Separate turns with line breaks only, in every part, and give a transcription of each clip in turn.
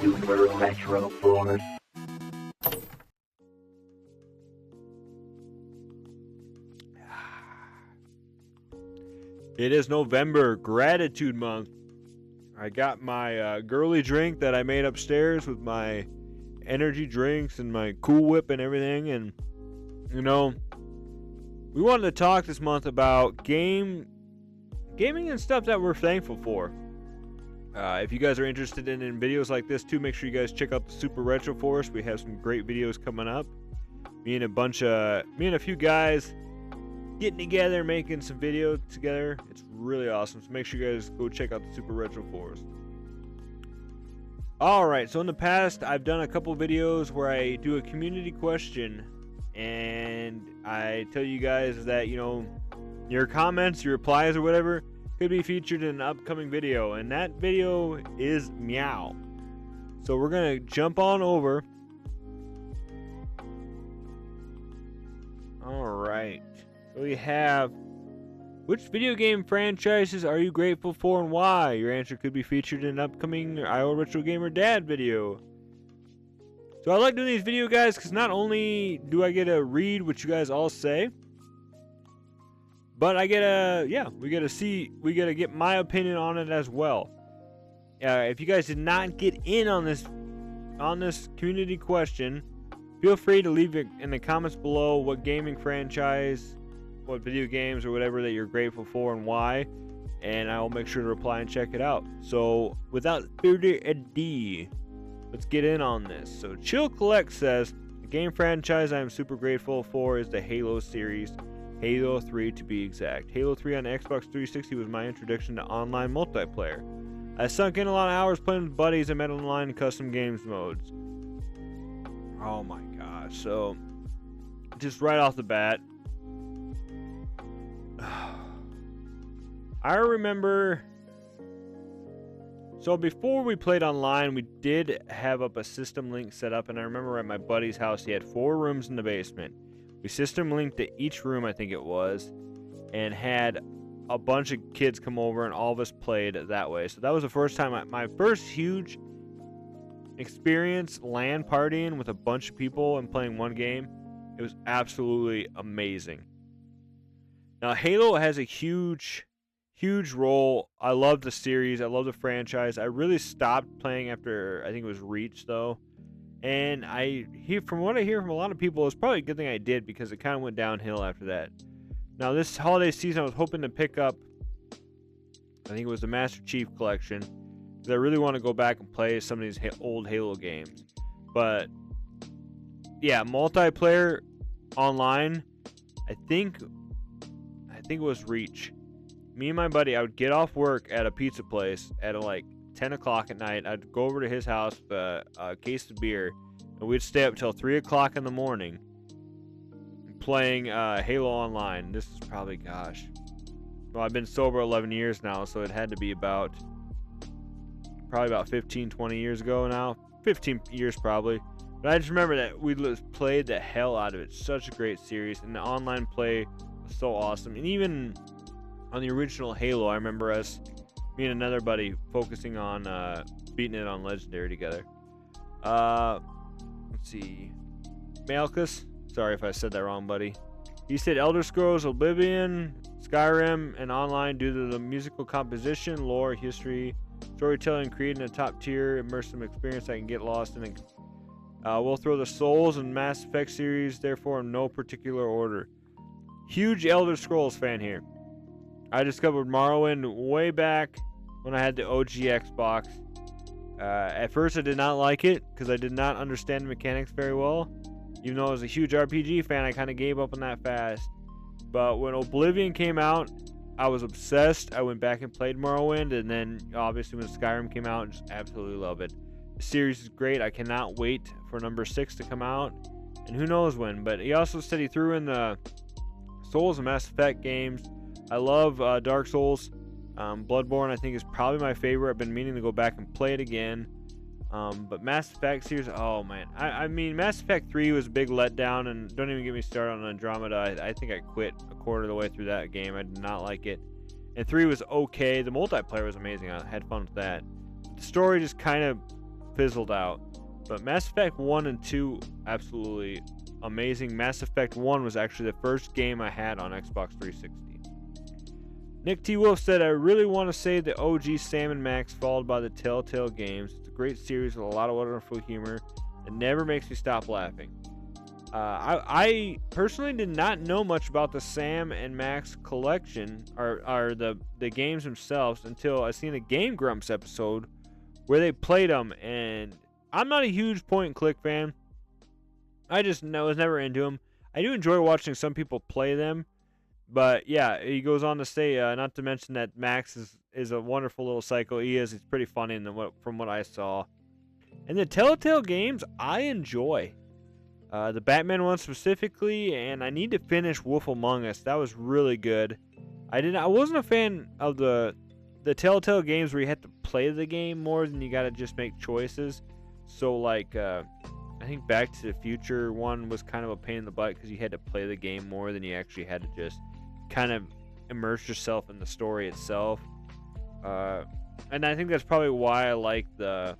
Super Retro Force.
It is November, Gratitude Month. I got my girly drink that I made upstairs with my energy drinks and my Cool Whip and everything. And, you know, we wanted to talk this month about gaming and stuff that we're thankful for. If you guys are interested in videos like this too, make sure you guys check out the Super Retro Force. We have some great videos coming up. Me and a few guys getting together, making some videos together. It's really awesome. So make sure you guys go check out the Super Retro Force. Alright, so in the past, I've done a couple videos where I do a community question, and I tell you guys that, you know, your comments, your replies, or whatever could be featured in an upcoming video, and that video is meow. So we're gonna jump on over. Alright, so we have, which video game franchises are you grateful for and why? Your answer could be featured in an upcoming IO Retro Gamer Dad video. So I like doing these video guys because not only do I get to read what you guys all say, but I get we get to get my opinion on it as well. If you guys did not get in on this community question, feel free to leave it in the comments below what gaming franchise, what video games or whatever that you're grateful for and why, and I will make sure to reply and check it out. So without further ado, let's get in on this. So Chill Collect says, the game franchise I am super grateful for is the Halo series. Halo 3 to be exact. Halo 3 on the Xbox 360 was my introduction to online multiplayer. I sunk in a lot of hours playing with buddies and met online custom games modes. Oh my gosh. So, just right off the bat, I remember, so before we played online, we did have up a system link set up, and I remember at my buddy's house, he had 4 rooms in the basement. We system linked to each room, I think it was, and had a bunch of kids come over, and all of us played that way. So that was the first time, my first huge experience LAN partying with a bunch of people and playing one game. It was absolutely amazing. Now, Halo has a huge role. I love the series. I love the franchise. I really stopped playing after, I think it was Reach, though. And from what I hear from a lot of people, it's probably a good thing I did because it kind of went downhill after that. Now, this holiday season, I was hoping to pick up, I think it was the Master Chief Collection, because I really want to go back and play some of these old Halo games. But, yeah, multiplayer online, I think it was Reach. Me and my buddy, I would get off work at a pizza place at like 10 o'clock at night. I'd go over to his house with a case of beer, and we'd stay up till 3 o'clock in the morning playing Halo Online. This is probably, gosh, well, I've been sober 11 years now, so it had to be probably about 15, 20 years ago now. 15 years probably. But I just remember that we played the hell out of it. Such a great series, and the online play was so awesome. And even on the original Halo, I remember me and another buddy focusing on beating it on Legendary together. Let's see. Malchus, sorry if I said that wrong, buddy. He said Elder Scrolls, Oblivion, Skyrim, and online due to the musical composition, lore, history, storytelling, creating a top-tier immersive experience I can get lost in. We'll throw the Souls and Mass Effect series, therefore in no particular order. Huge Elder Scrolls fan here. I discovered Morrowind way back when I had the OG Xbox. At first I did not like it because I did not understand the mechanics very well. Even though I was a huge RPG fan, I kind of gave up on that fast. But when Oblivion came out, I was obsessed. I went back and played Morrowind, and then obviously when Skyrim came out, I just absolutely love it. The series is great. I cannot wait for number 6 to come out, and who knows when. But he also said he threw in the Souls and Mass Effect games. I love Dark Souls. Bloodborne, I think, is probably my favorite. I've been meaning to go back and play it again. But Mass Effect series, oh man. I mean, Mass Effect 3 was a big letdown, and don't even get me started on Andromeda. I think I quit a quarter of the way through that game. I did not like it. And 3 was okay. The multiplayer was amazing. I had fun with that. The story just kind of fizzled out. But Mass Effect 1 and 2, absolutely amazing. Mass Effect 1 was actually the first game I had on Xbox 360. Nick T. Wolf said, I really want to say the OG Sam and Max followed by the Telltale games. It's a great series with a lot of wonderful humor. It never makes me stop laughing. I personally did not know much about the Sam and Max collection, or the games themselves, until I seen a Game Grumps episode where they played them, and I'm not a huge point-and-click fan. I just was never into them. I do enjoy watching some people play them, but yeah, he goes on to say, not to mention that Max is a wonderful little psycho. He's pretty funny from what I saw. And the Telltale games, I enjoy. The Batman one specifically, and I need to finish Wolf Among Us. That was really good. I wasn't a fan of the Telltale games where you had to play the game more than you gotta just make choices. So like, I think Back to the Future one was kind of a pain in the butt because you had to play the game more than you actually had to just kind of immerse yourself in the story itself. And I think that's probably why I like the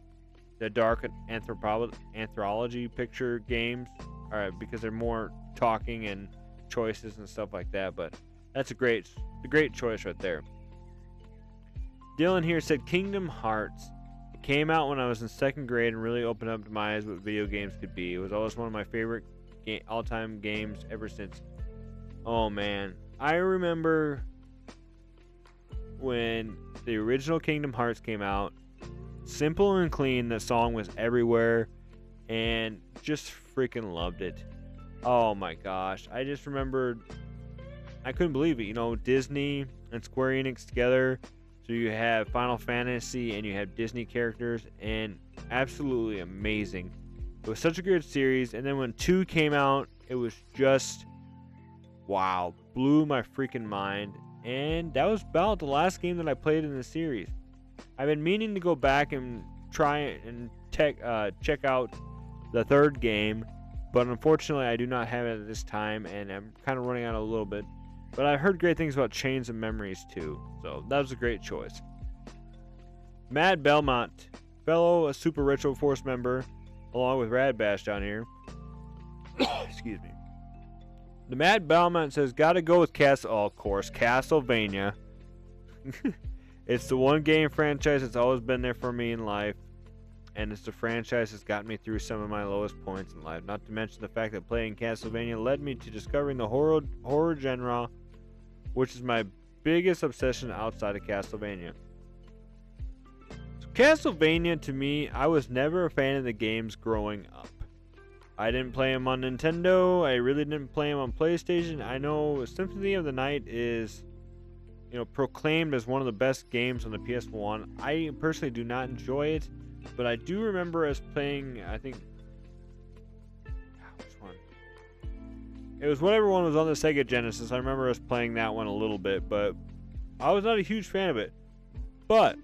dark anthology picture games, because they're more talking and choices and stuff like that. But that's a great choice right there. Dylan here said Kingdom Hearts. It came out when I was in 2nd grade and really opened up my eyes what video games could be. It was always one of my favorite all-time games ever since. Oh man, I remember when the original Kingdom Hearts came out. Simple and clean, the song was everywhere, and just freaking loved it. Oh my gosh, I just remembered, I couldn't believe it. You know, Disney and Square Enix together, so you have Final Fantasy and you have Disney characters, and absolutely amazing. It was such a good series, and then when 2 came out, it was just, wow, blew my freaking mind, and that was about the last game that I played in the series. I've been meaning to go back and try and check out the 3rd game, but unfortunately I do not have it at this time, and I'm kind of running out a little bit. But I've heard great things about Chains of Memories too, so that was a great choice. Mad Belmont, fellow Super Retro Force member, along with Rad Bash down here. Excuse me. The Mad Belmont says, gotta go with of course, Castlevania. It's the one game franchise that's always been there for me in life, and it's the franchise that's gotten me through some of my lowest points in life. Not to mention the fact that playing Castlevania led me to discovering the horror genre, which is my biggest obsession outside of Castlevania. So Castlevania, to me, I was never a fan of the games growing up. I didn't play them on Nintendo. I really didn't play them on PlayStation. I know Symphony of the Night is, proclaimed as one of the best games on the PS1. I personally do not enjoy it, but I do remember us playing, I think, which one? It was whatever one was on the Sega Genesis. I remember us playing that one a little bit, but I was not a huge fan of it. But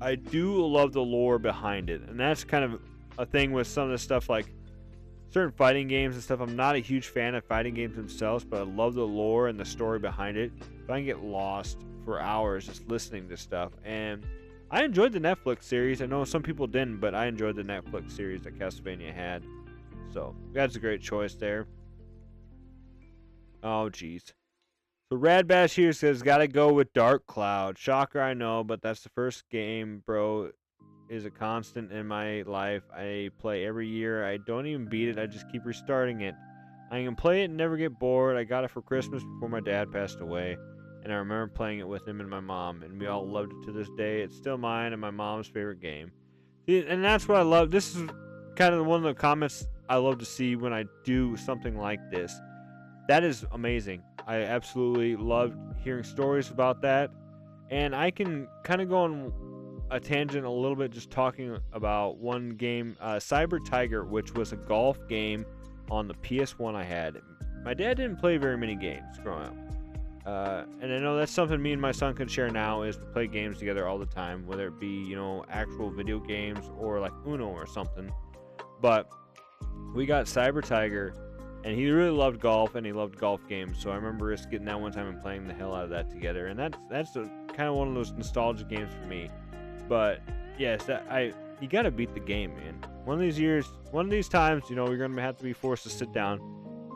I do love the lore behind it, and that's kind of a thing with some of the stuff like certain fighting games and stuff. I'm not a huge fan of fighting games themselves, but I love the lore and the story behind it. But I can get lost for hours just listening to stuff. And I enjoyed the Netflix series. I know some people didn't, but I enjoyed the Netflix series that Castlevania had. So that's a great choice there. Oh, jeez. So Rad Bash here says, gotta go with Dark Cloud. Shocker, I know, but that's the first game, bro. Is a constant in my life. I play every year. I don't even beat it. I just keep restarting it. I can play it and never get bored. I got it for Christmas before my dad passed away, and I remember playing it with him and my mom, and we all loved it to this day. It's still mine and my mom's favorite game. And that's what I love. This is kind of one of the comments I love to see when I do something like this. That is amazing. I absolutely love hearing stories about that, and I can kind of go on a tangent a little bit just talking about one game, Cyber Tiger, which was a golf game on the PS1 I had. My dad didn't play very many games growing up, and I know that's something me and my son can share now, is to play games together all the time, whether it be actual video games or like Uno or something. But we got Cyber Tiger, and he really loved golf, and he loved golf games, so I remember us getting that one time and playing the hell out of that together, and that's kind of one of those nostalgic games for me. But yes, you gotta beat the game, man. One of these years, one of these times, you know, you're gonna have to be forced to sit down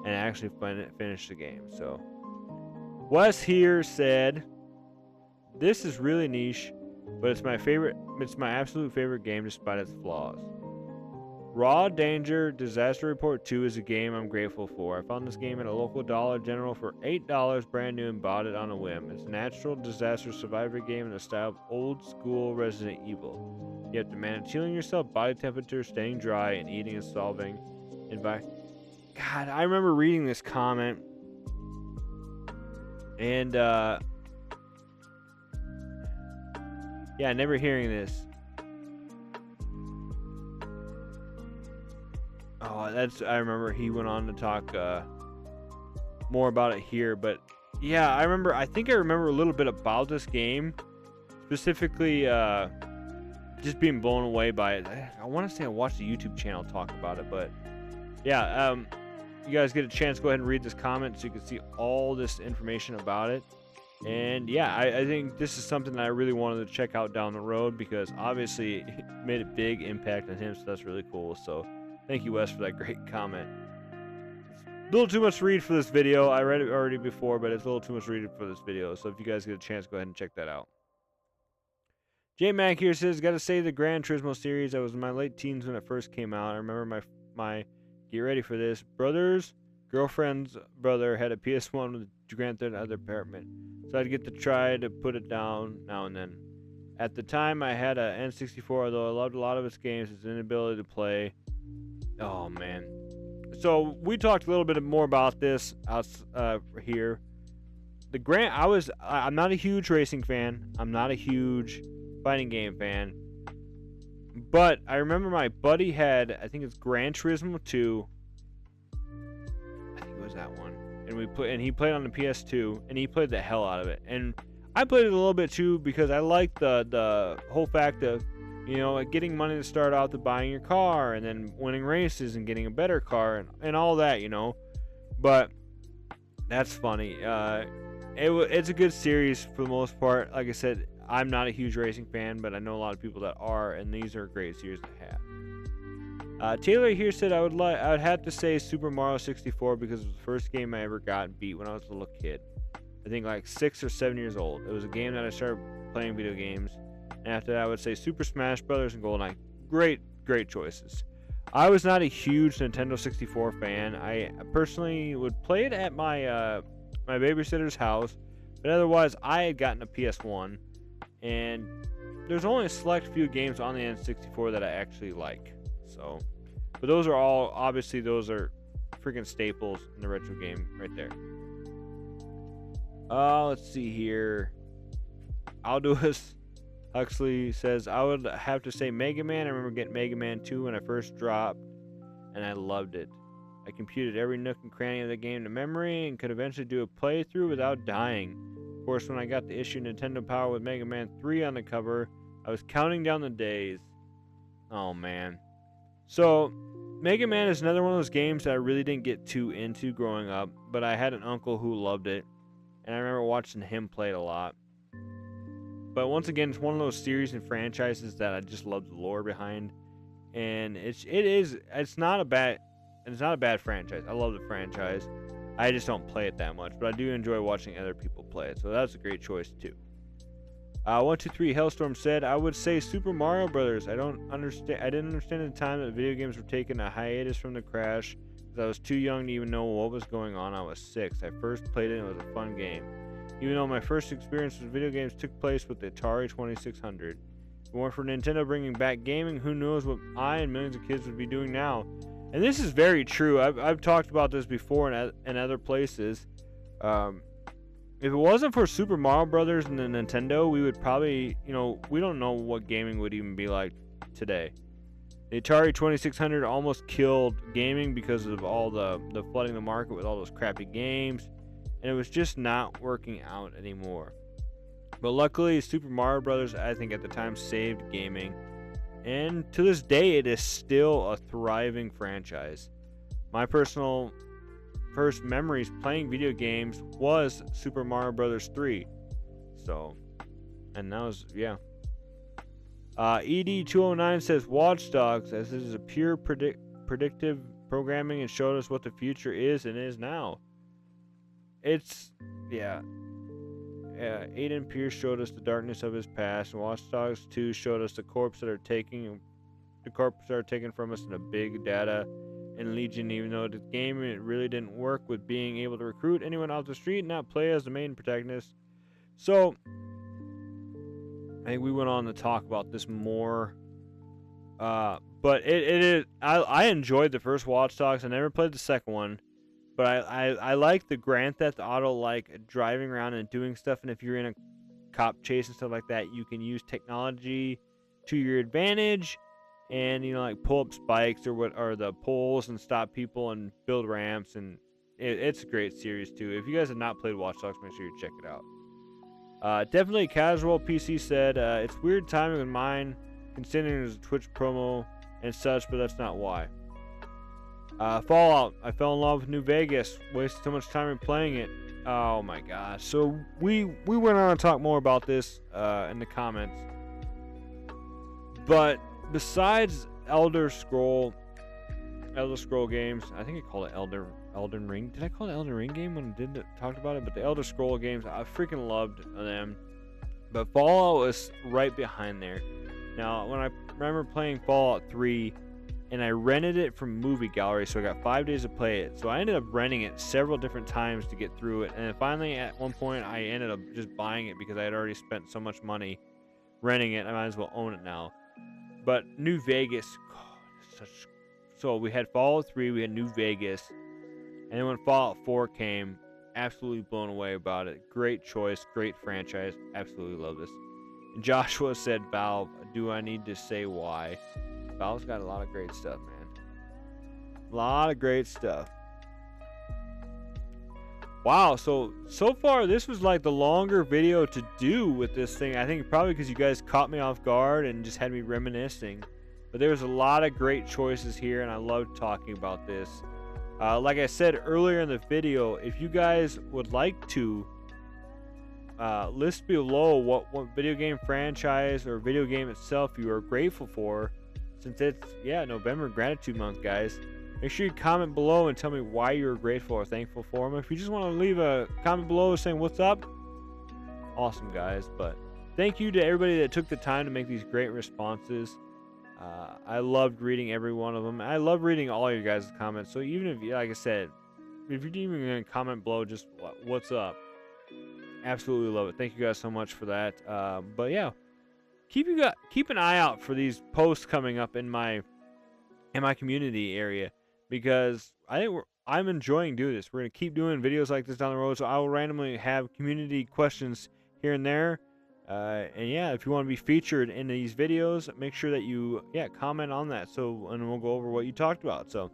and actually finish the game. So, Wes here said, "This is really niche, but it's my favorite. It's my absolute favorite game, despite its flaws. Raw Danger Disaster Report 2 is a game I'm grateful for. I found this game at a local Dollar General for $8 brand new and bought it on a whim. It's a natural disaster survivor game in the style of old school Resident Evil. You have to manage healing yourself, body temperature, staying dry, and eating and solving. God, I remember reading this comment, and yeah, never hearing this. Oh, I remember he went on to talk more about it here, but yeah, I think I remember a little bit about this game, specifically just being blown away by it. I want to say I watched a YouTube channel talk about it, but yeah, you guys get a chance, go ahead and read this comment so you can see all this information about it. And yeah, I think this is something that I really wanted to check out down the road, because obviously it made a big impact on him, so that's really cool. So thank you, Wes, for that great comment. It's a little too much to read for this video. I read it already before, but it's a little too much to read for this video. So if you guys get a chance, go ahead and check that out. J Mac here says, "Gotta say the Gran Turismo series. I was in my late teens when it first came out. I remember my get ready for this. Brother's girlfriend's brother had a PS1 with Grand Theft Auto apartment, so I'd get to try to put it down now and then. At the time, I had a N64, although I loved a lot of its games. Its inability to play." Oh man. So we talked a little bit more about this here. I'm not a huge racing fan. I'm not a huge fighting game fan. But I remember my buddy had, I think it's Gran Turismo 2. I think it was that one. And he played on the PS2, and he played the hell out of it. And I played it a little bit too, because I like the whole fact of, you know, like getting money to start out to buying your car, and then winning races and getting a better car, and all that, you know. But that's funny. It's a good series for the most part. Like I said, I'm not a huge racing fan, but I know a lot of people that are, and these are great series to have. Taylor here said, I would have to say Super Mario 64, because it was the first game I ever got and beat when I was a little kid. I think like 6 or 7 years old. It was a game that I started playing video games. And after that, I would say Super Smash Brothers and GoldenEye. Great choices. I was not a huge Nintendo 64 fan. I personally would play it at my my babysitter's house, but otherwise I had gotten a PS1, and there's only a select few games on the N64 that I actually like. So, but those are all, obviously those are freaking staples in the retro game right there. Let's see here. Aldous Huxley says, I would have to say Mega Man. I remember getting Mega Man 2 when I first dropped, and I loved it. I computed every nook and cranny of the game to memory and could eventually do a playthrough without dying. Of course, when I got the issue Nintendo Power with Mega Man 3 on the cover, I was counting down the days. Oh man. So, Mega Man is another one of those games that I really didn't get too into growing up, but I had an uncle who loved it, and I remember watching him play it a lot. But once again, it's one of those series and franchises that I just love the lore behind, and it's not a bad franchise. I love the franchise. I just don't play it that much, but I do enjoy watching other people play it, so that's a great choice too. 123 Hellstorm said, I would say Super Mario Brothers. I didn't understand at the time that video games were taking a hiatus from the crash, because I was too young to even know what was going on. I was 6. I first played it and it was a fun game. Even though my first experience with video games took place with the Atari 2600. If it weren't for Nintendo bringing back gaming, who knows what I and millions of kids would be doing now. And this is very true. I've talked about this before in other places. If it wasn't for Super Mario Brothers and the Nintendo, we would probably, we don't know what gaming would even be like today. The Atari 2600 almost killed gaming because of all the flooding the market with all those crappy games, and it was just not working out anymore. But luckily, Super Mario Brothers, I think at the time, saved gaming, and to this day, it is still a thriving franchise. My personal first memories playing video games was Super Mario Brothers 3. So, and that was, yeah. ED209 says Watch Dogs, as this is a pure predictive programming and showed us what the future is and is now. It's, yeah. Aiden Pierce showed us the darkness of his past, and Watch Dogs 2 showed us the corpse that are taken from us in a big data and Legion, even though the game it really didn't work with being able to recruit anyone off the street and not play as the main protagonist. So I think we went on to talk about this more, but it is I enjoyed the first Watch Dogs. I never played the second one, but I like the Grand Theft Auto, like driving around and doing stuff, and if you're in a cop chase and stuff like that, you can use technology to your advantage, and like pull up spikes or the poles and stop people and build ramps, and it's a great series too. If you guys have not played Watch Dogs, make sure you check it out. Definitely casual. PC said it's weird timing with mine, considering there's a Twitch promo and such, but that's not why. Fallout. I fell in love with New Vegas. Wasted so much time in playing it. Oh my gosh. So we went on to talk more about this in the comments. But besides Elder Scroll games, I think I called it Elden Ring. Did I call it Elden Ring game when I didn't talk about it? But the Elder Scroll games, I freaking loved them. But Fallout was right behind there. Now, when I remember playing Fallout 3, and I rented it from Movie Gallery, so I got 5 days to play it. So I ended up renting it several different times to get through it, and then finally at one point I ended up just buying it because I had already spent so much money renting it. I might as well own it now. But New Vegas, so we had Fallout 3, we had New Vegas, and then when Fallout 4 came, absolutely blown away about it. Great choice, great franchise, absolutely love this. And Joshua said, Valve, do I need to say why? Valve's got a lot of great stuff, man. A lot of great stuff. Wow, so far this was like the longer video to do with this thing. I think probably because you guys caught me off guard and just had me reminiscing. But there was a lot of great choices here, and I loved talking about this. Like I said earlier in the video, if you guys would like to list below what video game franchise or video game itself you are grateful for, since it's November Gratitude Month, guys. Make sure you comment below and tell me why you're grateful or thankful for them. If you just want to leave a comment below saying what's up, awesome, guys. But thank you to everybody that took the time to make these great responses. I loved reading every one of them. I love reading all your guys' comments. So even if, like I said, if you're even going to comment below just what's up, absolutely love it. Thank you guys so much for that. But yeah, keep an eye out for these posts coming up in my community area, because I think I'm enjoying doing this. We're going to keep doing videos like this down the road, so I will randomly have community questions here and there. And yeah, if you want to be featured in these videos, make sure that you comment on that, and we'll go over what you talked about. So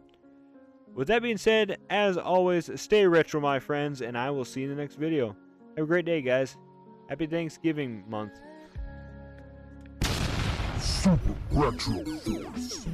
with that being said, as always, stay retro, my friends, and I will see you in the next video. Have a great day, guys. Happy Thanksgiving month.
Super Retro Force.